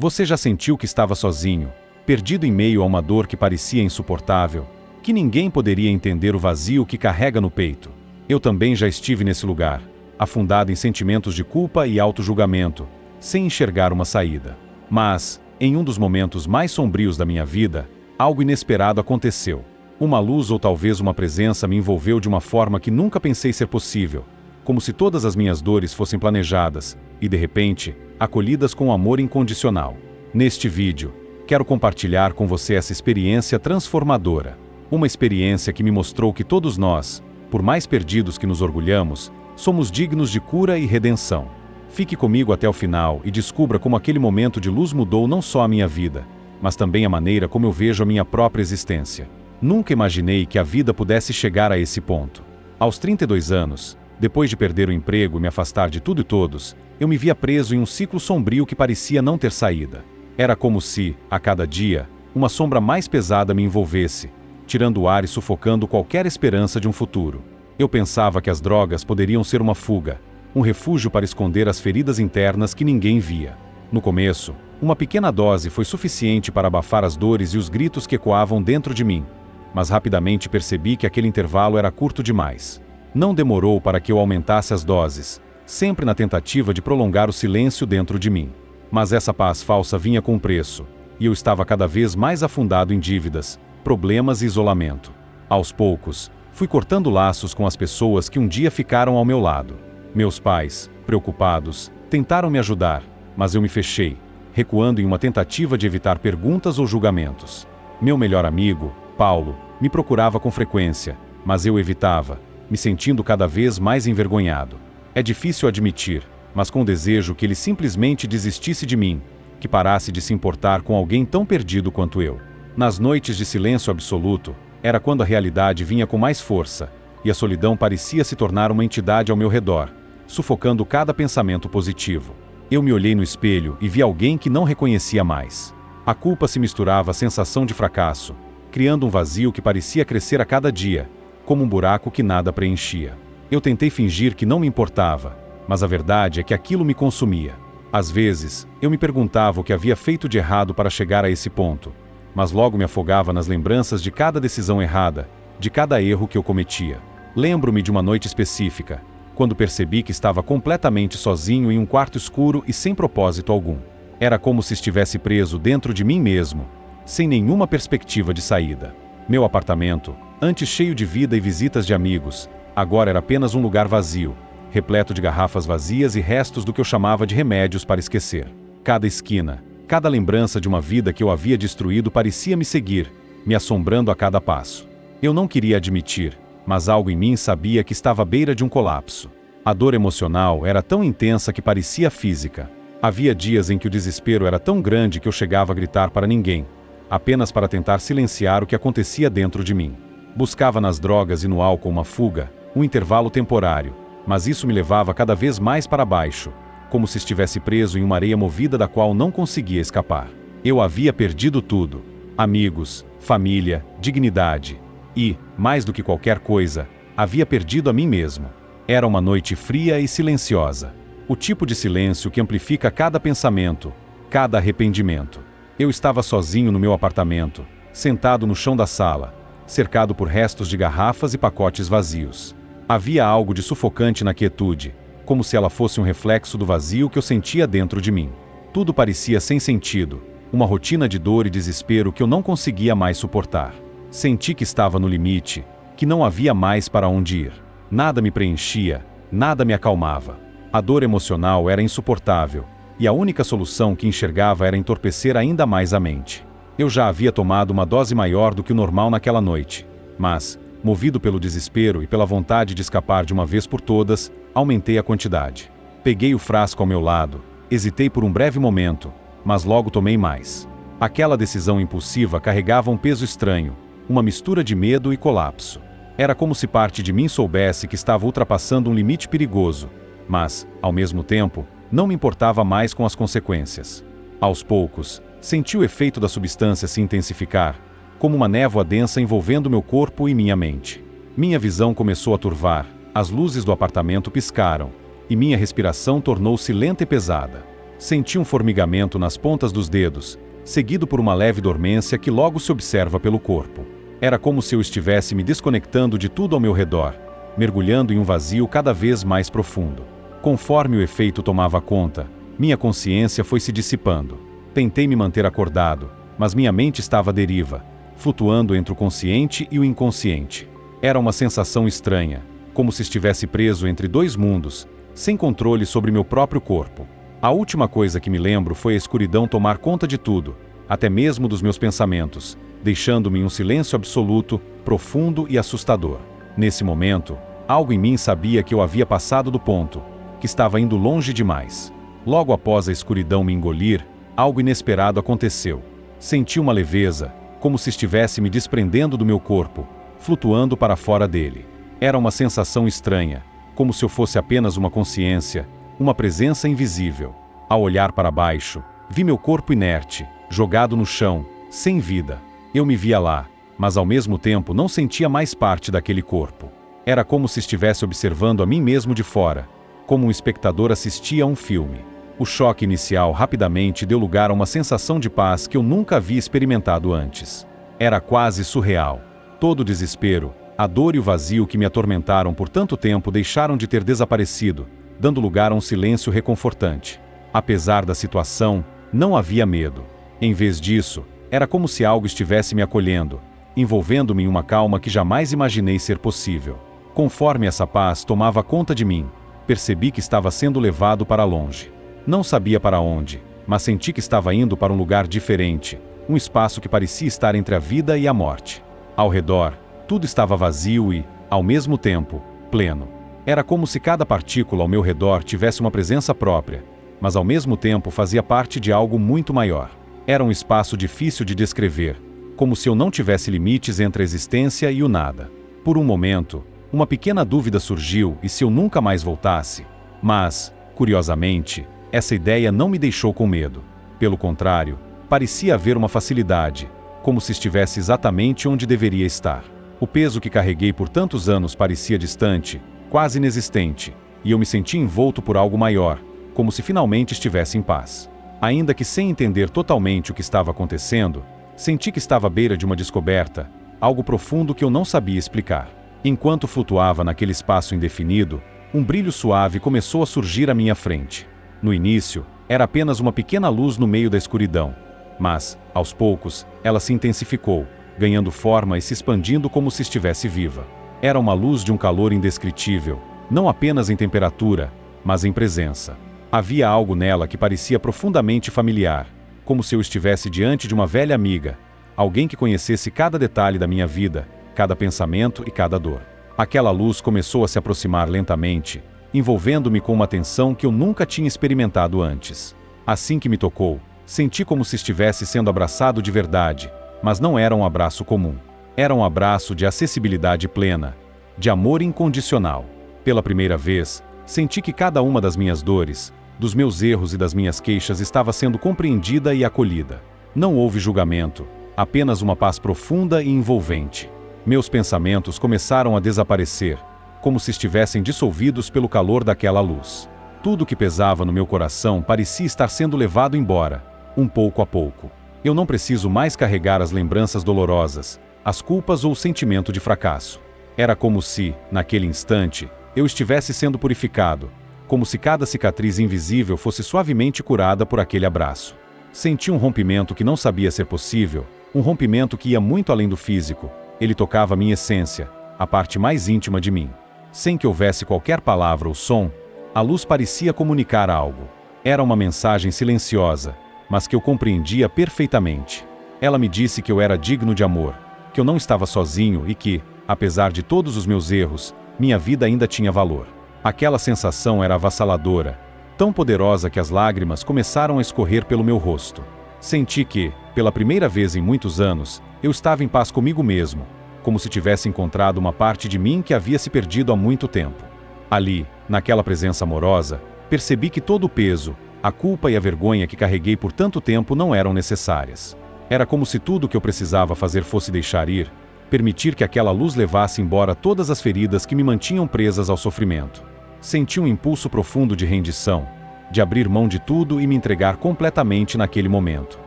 Você já sentiu que estava sozinho, perdido em meio a uma dor que parecia insuportável, que ninguém poderia entender o vazio que carrega no peito? Eu também já estive nesse lugar, afundado em sentimentos de culpa e auto-julgamento, sem enxergar uma saída. Mas, em um dos momentos mais sombrios da minha vida, algo inesperado aconteceu. Uma luz ou talvez uma presença me envolveu de uma forma que nunca pensei ser possível, como se todas as minhas dores fossem planejadas e, de repente, acolhidas com amor incondicional. Neste vídeo, quero compartilhar com você essa experiência transformadora. Uma experiência que me mostrou que todos nós, por mais perdidos que nos orgulhamos, somos dignos de cura e redenção. Fique comigo até o final e descubra como aquele momento de luz mudou não só a minha vida, mas também a maneira como eu vejo a minha própria existência. Nunca imaginei que a vida pudesse chegar a esse ponto. Aos 32 anos, depois de perder o emprego e me afastar de tudo e todos, eu me via preso em um ciclo sombrio que parecia não ter saída. Era como se, a cada dia, uma sombra mais pesada me envolvesse, tirando o ar e sufocando qualquer esperança de um futuro. Eu pensava que as drogas poderiam ser uma fuga, um refúgio para esconder as feridas internas que ninguém via. No começo, uma pequena dose foi suficiente para abafar as dores e os gritos que ecoavam dentro de mim, mas rapidamente percebi que aquele intervalo era curto demais. Não demorou para que eu aumentasse as doses, sempre na tentativa de prolongar o silêncio dentro de mim. Mas essa paz falsa vinha com preço, e eu estava cada vez mais afundado em dívidas, problemas e isolamento. Aos poucos, fui cortando laços com as pessoas que um dia ficaram ao meu lado. Meus pais, preocupados, tentaram me ajudar, mas eu me fechei, recuando em uma tentativa de evitar perguntas ou julgamentos. Meu melhor amigo, Paulo, me procurava com frequência, mas eu evitava, me sentindo cada vez mais envergonhado. É difícil admitir, mas com o desejo que ele simplesmente desistisse de mim, que parasse de se importar com alguém tão perdido quanto eu. Nas noites de silêncio absoluto, era quando a realidade vinha com mais força, e a solidão parecia se tornar uma entidade ao meu redor, sufocando cada pensamento positivo. Eu me olhei no espelho e vi alguém que não reconhecia mais. A culpa se misturava à sensação de fracasso, criando um vazio que parecia crescer a cada dia, como um buraco que nada preenchia. Eu tentei fingir que não me importava, mas a verdade é que aquilo me consumia. Às vezes, eu me perguntava o que havia feito de errado para chegar a esse ponto, mas logo me afogava nas lembranças de cada decisão errada, de cada erro que eu cometia. Lembro-me de uma noite específica, quando percebi que estava completamente sozinho em um quarto escuro e sem propósito algum. Era como se estivesse preso dentro de mim mesmo, sem nenhuma perspectiva de saída. Meu apartamento, antes cheio de vida e visitas de amigos, agora era apenas um lugar vazio, repleto de garrafas vazias e restos do que eu chamava de remédios para esquecer. Cada esquina, cada lembrança de uma vida que eu havia destruído parecia me seguir, me assombrando a cada passo. Eu não queria admitir, mas algo em mim sabia que estava à beira de um colapso. A dor emocional era tão intensa que parecia física. Havia dias em que o desespero era tão grande que eu chegava a gritar para ninguém, apenas para tentar silenciar o que acontecia dentro de mim. Buscava nas drogas e no álcool uma fuga, um intervalo temporário, mas isso me levava cada vez mais para baixo, como se estivesse preso em uma areia movida da qual não conseguia escapar. Eu havia perdido tudo: amigos, família, dignidade e, mais do que qualquer coisa, havia perdido a mim mesmo. Era uma noite fria e silenciosa, o tipo de silêncio que amplifica cada pensamento, cada arrependimento. Eu estava sozinho no meu apartamento, sentado no chão da sala, cercado por restos de garrafas e pacotes vazios. Havia algo de sufocante na quietude, como se ela fosse um reflexo do vazio que eu sentia dentro de mim. Tudo parecia sem sentido, uma rotina de dor e desespero que eu não conseguia mais suportar. Senti que estava no limite, que não havia mais para onde ir. Nada me preenchia, nada me acalmava. A dor emocional era insuportável, e a única solução que enxergava era entorpecer ainda mais a mente. Eu já havia tomado uma dose maior do que o normal naquela noite, mas, movido pelo desespero e pela vontade de escapar de uma vez por todas, aumentei a quantidade. Peguei o frasco ao meu lado, hesitei por um breve momento, mas logo tomei mais. Aquela decisão impulsiva carregava um peso estranho, uma mistura de medo e colapso. Era como se parte de mim soubesse que estava ultrapassando um limite perigoso, mas, ao mesmo tempo, não me importava mais com as consequências. Aos poucos, senti o efeito da substância se intensificar, como uma névoa densa envolvendo meu corpo e minha mente. Minha visão começou a turvar, as luzes do apartamento piscaram, e minha respiração tornou-se lenta e pesada. Senti um formigamento nas pontas dos dedos, seguido por uma leve dormência que logo se observa pelo corpo. Era como se eu estivesse me desconectando de tudo ao meu redor, mergulhando em um vazio cada vez mais profundo. Conforme o efeito tomava conta, minha consciência foi se dissipando. Tentei me manter acordado, mas minha mente estava à deriva, flutuando entre o consciente e o inconsciente. Era uma sensação estranha, como se estivesse preso entre dois mundos, sem controle sobre meu próprio corpo. A última coisa que me lembro foi a escuridão tomar conta de tudo, até mesmo dos meus pensamentos, deixando-me em um silêncio absoluto, profundo e assustador. Nesse momento, algo em mim sabia que eu havia passado do ponto, que estava indo longe demais. Logo após a escuridão me engolir, algo inesperado aconteceu. Senti uma leveza, como se estivesse me desprendendo do meu corpo, flutuando para fora dele. Era uma sensação estranha, como se eu fosse apenas uma consciência, uma presença invisível. Ao olhar para baixo, vi meu corpo inerte, jogado no chão, sem vida. Eu me via lá, mas ao mesmo tempo não sentia mais parte daquele corpo. Era como se estivesse observando a mim mesmo de fora, como um espectador assistia a um filme. O choque inicial rapidamente deu lugar a uma sensação de paz que eu nunca havia experimentado antes. Era quase surreal. Todo o desespero, a dor e o vazio que me atormentaram por tanto tempo deixaram de ter desaparecido, dando lugar a um silêncio reconfortante. Apesar da situação, não havia medo. Em vez disso, era como se algo estivesse me acolhendo, envolvendo-me em uma calma que jamais imaginei ser possível. Conforme essa paz tomava conta de mim, percebi que estava sendo levado para longe. Não sabia para onde, mas senti que estava indo para um lugar diferente, um espaço que parecia estar entre a vida e a morte. Ao redor, tudo estava vazio e, ao mesmo tempo, pleno. Era como se cada partícula ao meu redor tivesse uma presença própria, mas ao mesmo tempo fazia parte de algo muito maior. Era um espaço difícil de descrever, como se eu não tivesse limites entre a existência e o nada. Por um momento, uma pequena dúvida surgiu e se eu nunca mais voltasse. Mas, curiosamente, essa ideia não me deixou com medo. Pelo contrário, parecia haver uma facilidade, como se estivesse exatamente onde deveria estar. O peso que carreguei por tantos anos parecia distante, quase inexistente, e eu me senti envolto por algo maior, como se finalmente estivesse em paz. Ainda que sem entender totalmente o que estava acontecendo, senti que estava à beira de uma descoberta, algo profundo que eu não sabia explicar. Enquanto flutuava naquele espaço indefinido, um brilho suave começou a surgir à minha frente. No início, era apenas uma pequena luz no meio da escuridão, mas, aos poucos, ela se intensificou, ganhando forma e se expandindo como se estivesse viva. Era uma luz de um calor indescritível, não apenas em temperatura, mas em presença. Havia algo nela que parecia profundamente familiar, como se eu estivesse diante de uma velha amiga, alguém que conhecesse cada detalhe da minha vida, cada pensamento e cada dor. Aquela luz começou a se aproximar lentamente, envolvendo-me com uma tensão que eu nunca tinha experimentado antes. Assim que me tocou, senti como se estivesse sendo abraçado de verdade, mas não era um abraço comum. Era um abraço de acessibilidade plena, de amor incondicional. Pela primeira vez, senti que cada uma das minhas dores, dos meus erros e das minhas queixas estava sendo compreendida e acolhida. Não houve julgamento, apenas uma paz profunda e envolvente. Meus pensamentos começaram a desaparecer, como se estivessem dissolvidos pelo calor daquela luz. Tudo que pesava no meu coração parecia estar sendo levado embora, um pouco a pouco. Eu não preciso mais carregar as lembranças dolorosas, as culpas ou o sentimento de fracasso. Era como se, naquele instante, eu estivesse sendo purificado, como se cada cicatriz invisível fosse suavemente curada por aquele abraço. Senti um rompimento que não sabia ser possível, um rompimento que ia muito além do físico. Ele tocava a minha essência, a parte mais íntima de mim. Sem que houvesse qualquer palavra ou som, a luz parecia comunicar algo. Era uma mensagem silenciosa, mas que eu compreendia perfeitamente. Ela me disse que eu era digno de amor, que eu não estava sozinho e que, apesar de todos os meus erros, minha vida ainda tinha valor. Aquela sensação era avassaladora, tão poderosa que as lágrimas começaram a escorrer pelo meu rosto. Senti que, pela primeira vez em muitos anos, eu estava em paz comigo mesmo, como se tivesse encontrado uma parte de mim que havia se perdido há muito tempo. Ali, naquela presença amorosa, percebi que todo o peso, a culpa e a vergonha que carreguei por tanto tempo não eram necessárias. Era como se tudo o que eu precisava fazer fosse deixar ir, permitir que aquela luz levasse embora todas as feridas que me mantinham presas ao sofrimento. Senti um impulso profundo de rendição, de abrir mão de tudo e me entregar completamente naquele momento.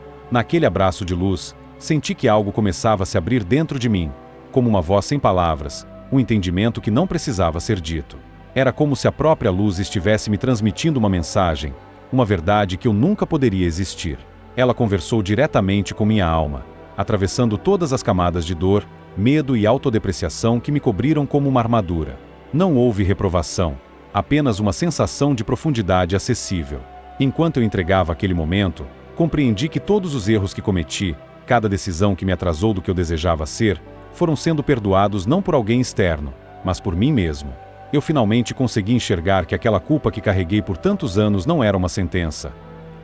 Naquele abraço de luz, senti que algo começava a se abrir dentro de mim, como uma voz sem palavras, um entendimento que não precisava ser dito. Era como se a própria luz estivesse me transmitindo uma mensagem, uma verdade que eu nunca poderia existir. Ela conversou diretamente com minha alma, atravessando todas as camadas de dor, medo e autodepreciação que me cobriram como uma armadura. Não houve reprovação, apenas uma sensação de profundidade acessível. Enquanto eu entregava aquele momento, compreendi que todos os erros que cometi, cada decisão que me atrasou do que eu desejava ser, foram sendo perdoados não por alguém externo, mas por mim mesmo. Eu finalmente consegui enxergar que aquela culpa que carreguei por tantos anos não era uma sentença.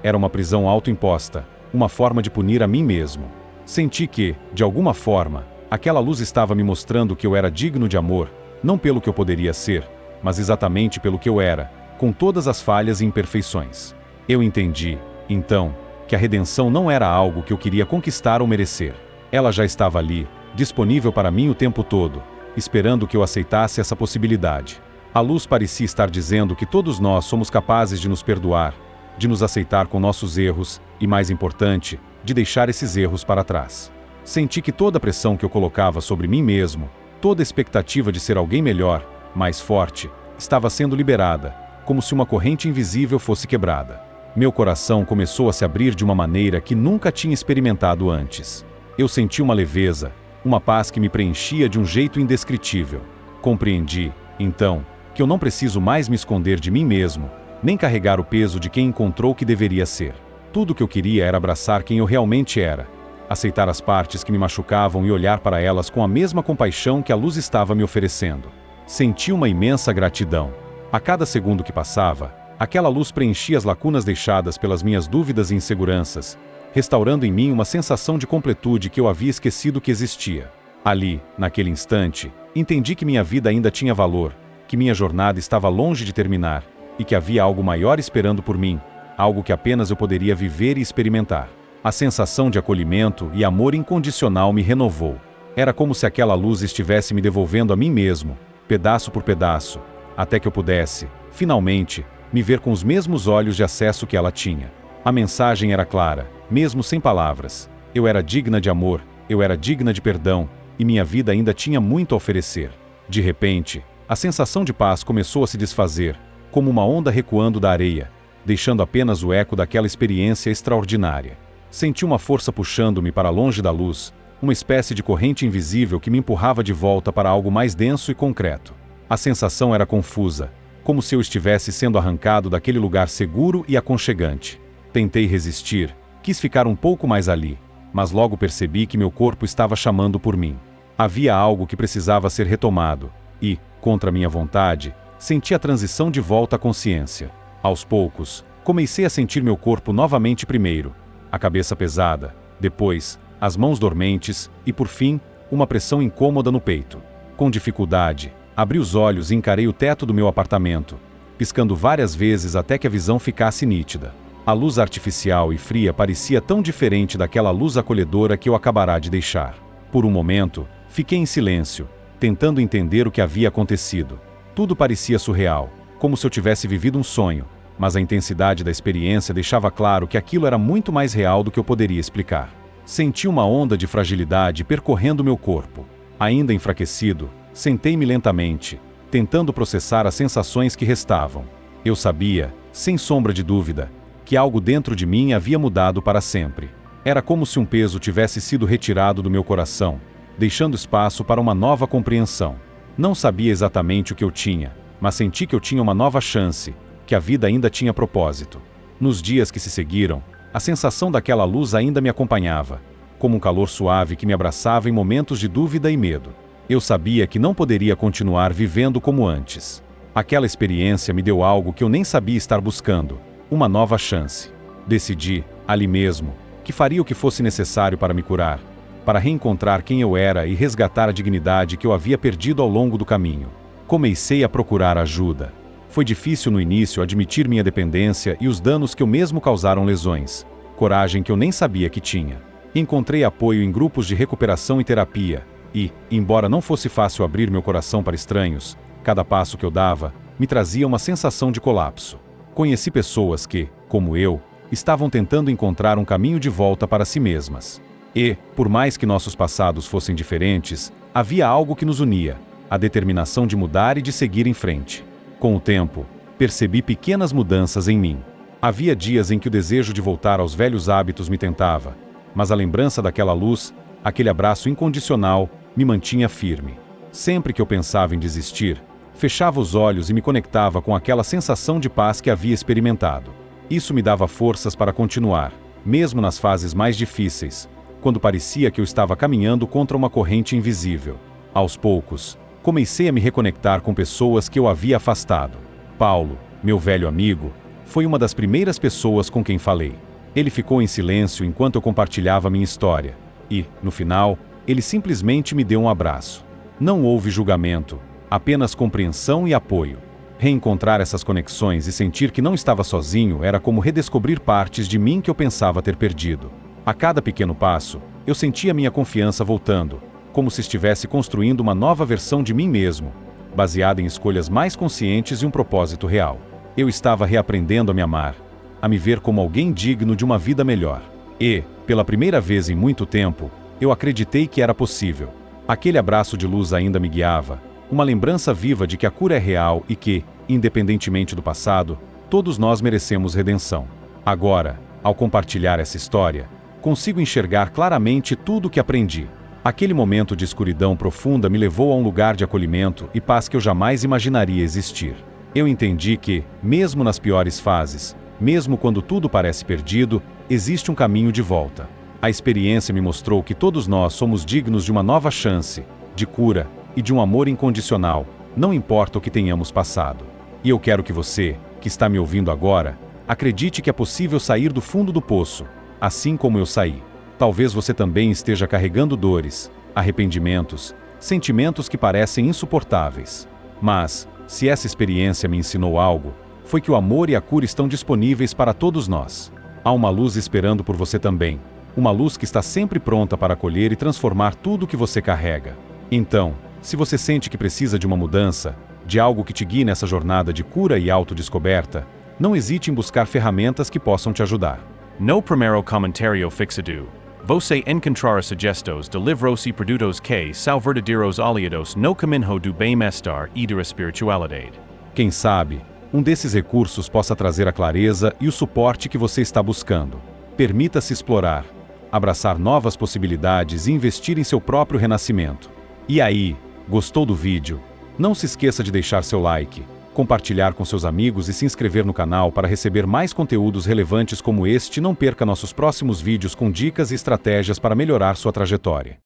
Era uma prisão autoimposta, uma forma de punir a mim mesmo. Senti que, de alguma forma, aquela luz estava me mostrando que eu era digno de amor, não pelo que eu poderia ser, mas exatamente pelo que eu era, com todas as falhas e imperfeições. Eu entendi, então, que a redenção não era algo que eu queria conquistar ou merecer. Ela já estava ali, disponível para mim o tempo todo, esperando que eu aceitasse essa possibilidade. A luz parecia estar dizendo que todos nós somos capazes de nos perdoar, de nos aceitar com nossos erros e, mais importante, de deixar esses erros para trás. Senti que toda a pressão que eu colocava sobre mim mesmo, toda a expectativa de ser alguém melhor, mais forte, estava sendo liberada, como se uma corrente invisível fosse quebrada. Meu coração começou a se abrir de uma maneira que nunca tinha experimentado antes. Eu senti uma leveza, uma paz que me preenchia de um jeito indescritível. Compreendi, então, que eu não preciso mais me esconder de mim mesmo, nem carregar o peso de quem encontrou que deveria ser. Tudo o que eu queria era abraçar quem eu realmente era, aceitar as partes que me machucavam e olhar para elas com a mesma compaixão que a luz estava me oferecendo. Senti uma imensa gratidão. A cada segundo que passava, aquela luz preenchia as lacunas deixadas pelas minhas dúvidas e inseguranças, restaurando em mim uma sensação de completude que eu havia esquecido que existia. Ali, naquele instante, entendi que minha vida ainda tinha valor, que minha jornada estava longe de terminar, e que havia algo maior esperando por mim, algo que apenas eu poderia viver e experimentar. A sensação de acolhimento e amor incondicional me renovou. Era como se aquela luz estivesse me devolvendo a mim mesmo, pedaço por pedaço, até que eu pudesse, finalmente, me ver com os mesmos olhos de acesso que ela tinha. A mensagem era clara, mesmo sem palavras. Eu era digna de amor, eu era digna de perdão, e minha vida ainda tinha muito a oferecer. De repente, a sensação de paz começou a se desfazer, como uma onda recuando da areia, deixando apenas o eco daquela experiência extraordinária. Senti uma força puxando-me para longe da luz, uma espécie de corrente invisível que me empurrava de volta para algo mais denso e concreto. A sensação era confusa, como se eu estivesse sendo arrancado daquele lugar seguro e aconchegante. Tentei resistir, quis ficar um pouco mais ali, mas logo percebi que meu corpo estava chamando por mim. Havia algo que precisava ser retomado, e, contra minha vontade, senti a transição de volta à consciência. Aos poucos, comecei a sentir meu corpo novamente primeiro, a cabeça pesada, depois, as mãos dormentes e, por fim, uma pressão incômoda no peito. Com dificuldade, abri os olhos e encarei o teto do meu apartamento, piscando várias vezes até que a visão ficasse nítida. A luz artificial e fria parecia tão diferente daquela luz acolhedora que eu acabara de deixar. Por um momento, fiquei em silêncio, tentando entender o que havia acontecido. Tudo parecia surreal, como se eu tivesse vivido um sonho, mas a intensidade da experiência deixava claro que aquilo era muito mais real do que eu poderia explicar. Senti uma onda de fragilidade percorrendo meu corpo. Ainda enfraquecido, sentei-me lentamente, tentando processar as sensações que restavam. Eu sabia, sem sombra de dúvida, que algo dentro de mim havia mudado para sempre. Era como se um peso tivesse sido retirado do meu coração, deixando espaço para uma nova compreensão. Não sabia exatamente o que eu tinha, mas senti que eu tinha uma nova chance, que a vida ainda tinha propósito. Nos dias que se seguiram, a sensação daquela luz ainda me acompanhava, como um calor suave que me abraçava em momentos de dúvida e medo. Eu sabia que não poderia continuar vivendo como antes. Aquela experiência me deu algo que eu nem sabia estar buscando, uma nova chance. Decidi, ali mesmo, que faria o que fosse necessário para me curar, para reencontrar quem eu era e resgatar a dignidade que eu havia perdido ao longo do caminho. Comecei a procurar ajuda. Foi difícil no início admitir minha dependência e os danos que eu mesmo causaram lesões, coragem que eu nem sabia que tinha. Encontrei apoio em grupos de recuperação e terapia, e, embora não fosse fácil abrir meu coração para estranhos, cada passo que eu dava me trazia uma sensação de colapso. Conheci pessoas que, como eu, estavam tentando encontrar um caminho de volta para si mesmas. E, por mais que nossos passados fossem diferentes, havia algo que nos unia: a determinação de mudar e de seguir em frente. Com o tempo, percebi pequenas mudanças em mim. Havia dias em que o desejo de voltar aos velhos hábitos me tentava, mas a lembrança daquela luz, aquele abraço incondicional, me mantinha firme. Sempre que eu pensava em desistir, fechava os olhos e me conectava com aquela sensação de paz que havia experimentado. Isso me dava forças para continuar, mesmo nas fases mais difíceis, quando parecia que eu estava caminhando contra uma corrente invisível. Aos poucos, comecei a me reconectar com pessoas que eu havia afastado. Paulo, meu velho amigo, foi uma das primeiras pessoas com quem falei. Ele ficou em silêncio enquanto eu compartilhava minha história. E, no final, ele simplesmente me deu um abraço. Não houve julgamento, apenas compreensão e apoio. Reencontrar essas conexões e sentir que não estava sozinho era como redescobrir partes de mim que eu pensava ter perdido. A cada pequeno passo, eu sentia minha confiança voltando, como se estivesse construindo uma nova versão de mim mesmo, baseada em escolhas mais conscientes e um propósito real. Eu estava reaprendendo a me amar, a me ver como alguém digno de uma vida melhor. E, pela primeira vez em muito tempo, eu acreditei que era possível. Aquele abraço de luz ainda me guiava, uma lembrança viva de que a cura é real e que, independentemente do passado, todos nós merecemos redenção. Agora, ao compartilhar essa história, consigo enxergar claramente tudo o que aprendi. Aquele momento de escuridão profunda me levou a um lugar de acolhimento e paz que eu jamais imaginaria existir. Eu entendi que, mesmo nas piores fases, mesmo quando tudo parece perdido, existe um caminho de volta. A experiência me mostrou que todos nós somos dignos de uma nova chance, de cura e de um amor incondicional, não importa o que tenhamos passado. E eu quero que você, que está me ouvindo agora, acredite que é possível sair do fundo do poço, assim como eu saí. Talvez você também esteja carregando dores, arrependimentos, sentimentos que parecem insuportáveis. Mas, se essa experiência me ensinou algo, foi que o amor e a cura estão disponíveis para todos nós. Há uma luz esperando por você também. Uma luz que está sempre pronta para acolher e transformar tudo o que você carrega. Então, se você sente que precisa de uma mudança, de algo que te guie nessa jornada de cura e autodescoberta, não hesite em buscar ferramentas que possam te ajudar. No primeiro comentário fixado. Você encontrar sugestões de livros e produtos que são verdadeiros aliados no caminho do bem-estar e da espiritualidade. Quem sabe, um desses recursos possa trazer a clareza e o suporte que você está buscando. Permita-se explorar, abraçar novas possibilidades e investir em seu próprio renascimento. E aí, gostou do vídeo? Não se esqueça de deixar seu like, compartilhar com seus amigos e se inscrever no canal para receber mais conteúdos relevantes como este. Não perca nossos próximos vídeos com dicas e estratégias para melhorar sua trajetória.